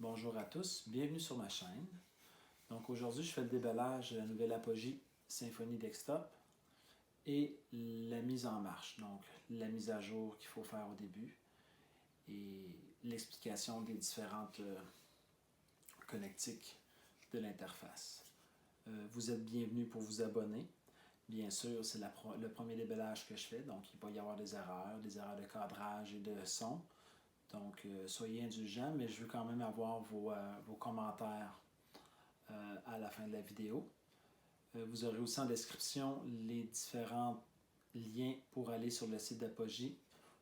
Bonjour à tous, bienvenue sur ma chaîne. Donc aujourd'hui, je fais le déballage de la nouvelle Apogee Symfony Desktop et la mise en marche, donc la mise à jour qu'il faut faire au début et l'explication des différentes connectiques de l'interface. Vous êtes bienvenus pour vous abonner. Bien sûr, c'est le premier déballage que je fais, donc il va y avoir des erreurs de cadrage et de son. Donc, soyez indulgents, mais je veux quand même avoir vos commentaires à la fin de la vidéo. Vous aurez aussi en description les différents liens pour aller sur le site d'Apogee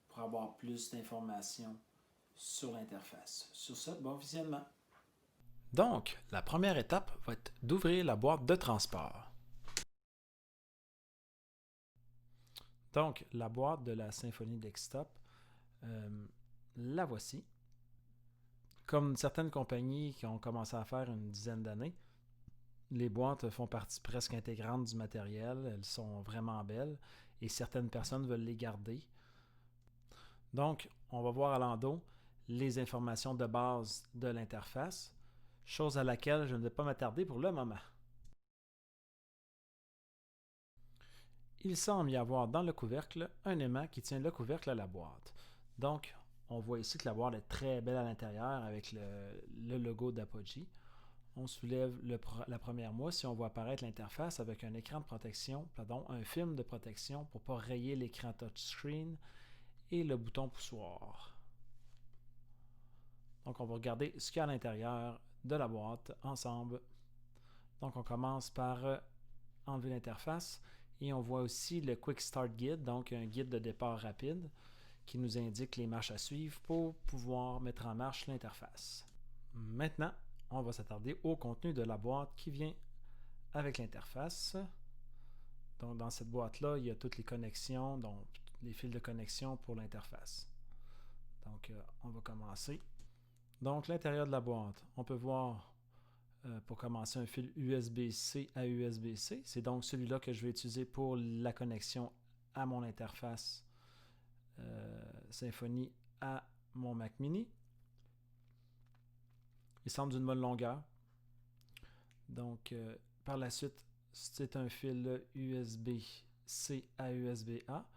pour avoir plus d'informations sur l'interface. Sur ce, bon visionnement. Donc, la première étape va être d'ouvrir la boîte de transport. Donc, la boîte de la Symfony Desktop, la voici. Comme certaines compagnies qui ont commencé à faire une dizaine d'années, les boîtes font partie presque intégrante du matériel. Elles sont vraiment belles et certaines personnes veulent les garder. Donc, on va voir à l'endos les informations de base de l'interface, chose à laquelle je ne vais pas m'attarder pour le moment. Il semble y avoir dans le couvercle un aimant qui tient le couvercle à la boîte. Donc, on voit ici que la boîte est très belle à l'intérieur avec le logo d'Apogee. On soulève la première mousse et on voit apparaître l'interface avec un écran de protection, un film de protection pour ne pas rayer l'écran touchscreen et le bouton poussoir. Donc, on va regarder ce qu'il y a à l'intérieur de la boîte ensemble. Donc, on commence par enlever l'interface et on voit aussi le Quick Start Guide, donc un guide de départ rapide qui nous indique les marches à suivre pour pouvoir mettre en marche l'interface. Maintenant, on va s'attarder au contenu de la boîte qui vient avec l'interface. Donc, dans cette boîte-là, il y a toutes les connexions, donc les fils de connexion pour l'interface. Donc, on va commencer. Donc, l'intérieur de la boîte, on peut voir pour commencer un fil USB-C à USB-C. C'est donc celui-là que je vais utiliser pour la connexion à mon interface Symfony à mon Mac mini. Il semble d'une bonne longueur. Donc, par la suite, c'est un fil USB-C à USB-A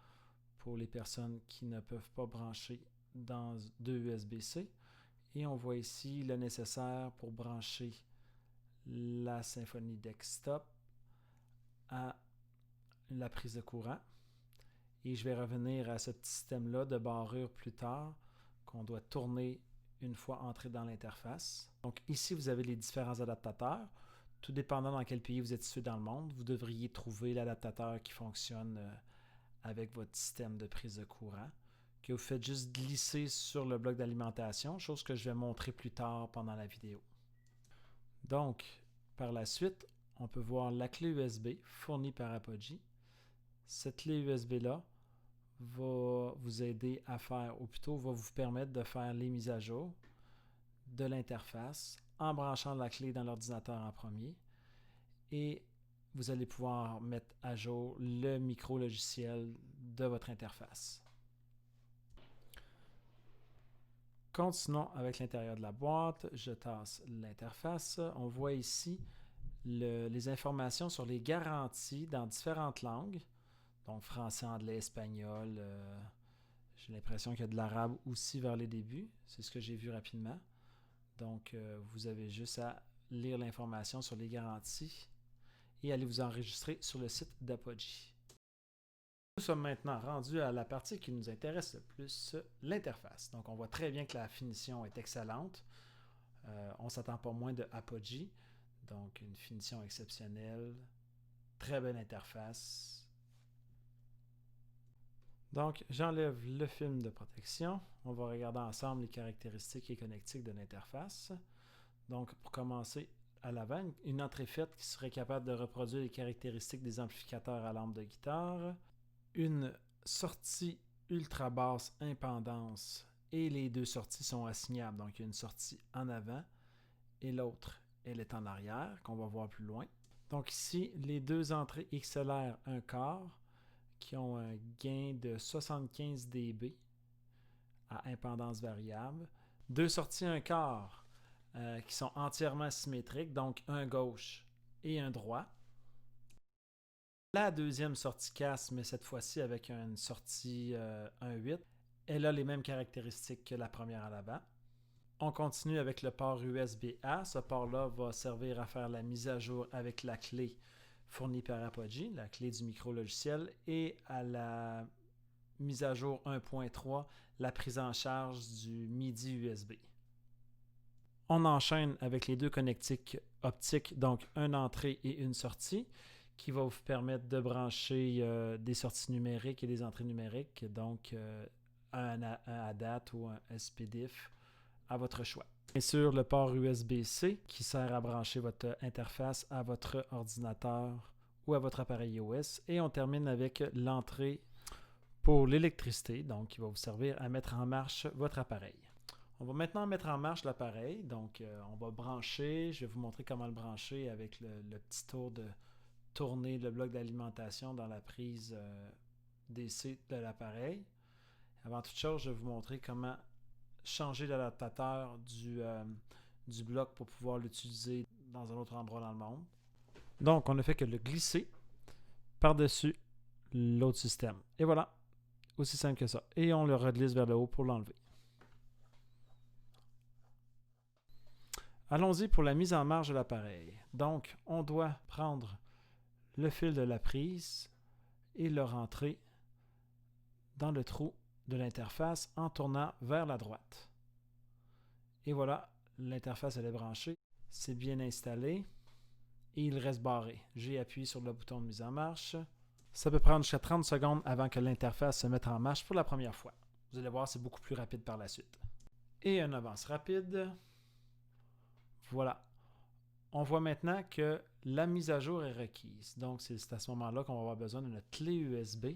pour les personnes qui ne peuvent pas brancher dans deux USB-C. Et on voit ici le nécessaire pour brancher la Symfony Desktop à la prise de courant. Et je vais revenir à ce petit système-là de barrure plus tard qu'on doit tourner une fois entré dans l'interface. Donc ici, vous avez les différents adaptateurs. Tout dépendant dans quel pays vous êtes situé dans le monde, vous devriez trouver l'adaptateur qui fonctionne avec votre système de prise de courant, que vous faites juste glisser sur le bloc d'alimentation, chose que je vais montrer plus tard pendant la vidéo. Donc, par la suite, on peut voir la clé USB fournie par Apogee. Cette clé USB-là va vous aider à faire, ou plutôt va vous permettre de faire les mises à jour de l'interface en branchant la clé dans l'ordinateur en premier. Et vous allez pouvoir mettre à jour le micro-logiciel de votre interface. Continuons avec l'intérieur de la boîte. Je tasse l'interface. On voit ici les informations sur les garanties dans différentes langues. Donc français, anglais, espagnol. J'ai l'impression qu'il y a de l'arabe aussi vers les débuts. C'est ce que j'ai vu rapidement. Donc, vous avez juste à lire l'information sur les garanties et aller vous enregistrer sur le site d'Apogee. Nous sommes maintenant rendus à la partie qui nous intéresse le plus, l'interface. Donc, on voit très bien que la finition est excellente. On ne s'attend pas moins de Apogee. Donc, une finition exceptionnelle. Très belle interface. Donc, j'enlève le film de protection. On va regarder ensemble les caractéristiques et connectiques de l'interface. Donc, pour commencer, à l'avant, une entrée faite qui serait capable de reproduire les caractéristiques des amplificateurs à lampe de guitare. Une sortie ultra basse impédance et les deux sorties sont assignables. Donc, il y a une sortie en avant et l'autre, elle est en arrière, qu'on va voir plus loin. Donc ici, les deux entrées XLR 1/4 qui ont un gain de 75 dB à impédance variable. Deux sorties 1/4 qui sont entièrement symétriques, donc un gauche et un droit. La deuxième sortie casse, mais cette fois-ci avec une sortie 1.8, elle a les mêmes caractéristiques que la première à l'avant. On continue avec le port USB-A. Ce port-là va servir à faire la mise à jour avec la clé fournie par Apogee, la clé du micro-logiciel, et à la mise à jour 1.3, la prise en charge du MIDI USB. On enchaîne avec les deux connectiques optiques, donc une entrée et une sortie, qui va vous permettre de brancher des sorties numériques et des entrées numériques, donc un ADAT ou un SPDIF à votre choix. Bien sûr, le port USB-C qui sert à brancher votre interface à votre ordinateur ou à votre appareil iOS. Et on termine avec l'entrée pour l'électricité, donc qui va vous servir à mettre en marche votre appareil. On va maintenant mettre en marche l'appareil. Donc, on va brancher. Je vais vous montrer comment le brancher avec le petit tour de tourner le bloc d'alimentation dans la prise DC de l'appareil. Avant toute chose, je vais vous montrer comment changer l'adaptateur du bloc pour pouvoir l'utiliser dans un autre endroit dans le monde. Donc, on ne fait que le glisser par-dessus l'autre système. Et voilà, aussi simple que ça. Et on le reglisse vers le haut pour l'enlever. Allons-y pour la mise en marche de l'appareil. Donc, on doit prendre le fil de la prise et le rentrer dans le trou de l'interface en tournant vers la droite. Et voilà, l'interface elle est branchée, c'est bien installé et il reste barré. J'ai appuyé sur le bouton de mise en marche. Ça peut prendre jusqu'à 30 secondes avant que l'interface se mette en marche pour la première fois. Vous allez voir, c'est beaucoup plus rapide par la suite. Et un avance rapide. Voilà. On voit maintenant que la mise à jour est requise. Donc, c'est à ce moment-là qu'on va avoir besoin de notre clé USB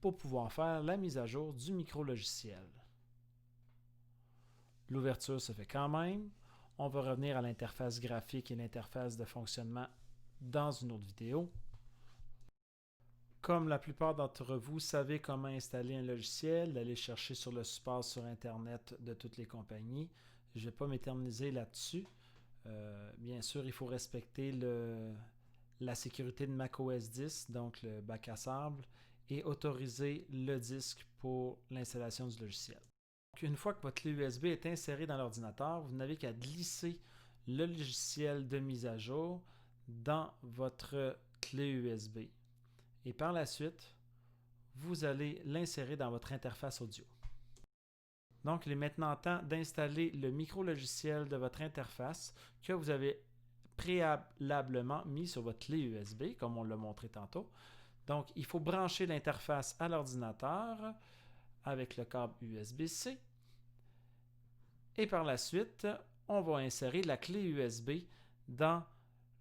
pour pouvoir faire la mise à jour du micro-logiciel. L'ouverture se fait quand même. On va revenir à l'interface graphique et l'interface de fonctionnement dans une autre vidéo. Comme la plupart d'entre vous savez comment installer un logiciel, d'aller chercher sur le support sur Internet de toutes les compagnies. Je ne vais pas m'éterniser là-dessus. Bien sûr, il faut respecter la sécurité de macOS 10, donc le bac à sable, et autoriser le disque pour l'installation du logiciel. Donc, une fois que votre clé USB est insérée dans l'ordinateur, vous n'avez qu'à glisser le logiciel de mise à jour dans votre clé USB. Et par la suite, vous allez l'insérer dans votre interface audio. Donc, il est maintenant temps d'installer le micro-logiciel de votre interface que vous avez préalablement mis sur votre clé USB, comme on l'a montré tantôt. Donc, il faut brancher l'interface à l'ordinateur avec le câble USB-C. Et par la suite, on va insérer la clé USB dans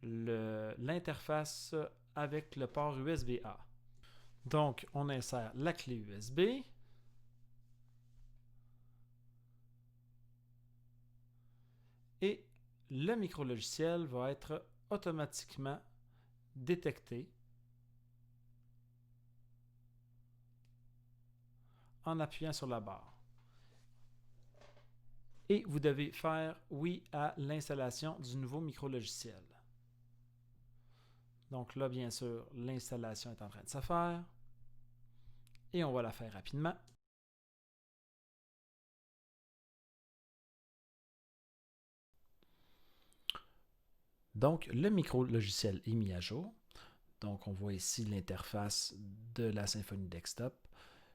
l'interface avec le port USB-A. Donc, on insère la clé USB. Et le micro-logiciel va être automatiquement détecté en appuyant sur la barre. Et vous devez faire oui à l'installation du nouveau micro-logiciel. Donc là, bien sûr, l'installation est en train de se faire. Et on va la faire rapidement. Donc, le micro-logiciel est mis à jour. Donc, on voit ici l'interface de la Symfony Desktop,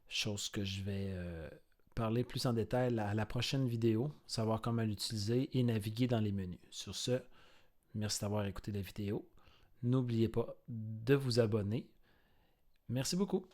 chose que je vais parler plus en détail à la prochaine vidéo, savoir comment l'utiliser et naviguer dans les menus. Sur ce, merci d'avoir écouté la vidéo. N'oubliez pas de vous abonner. Merci beaucoup.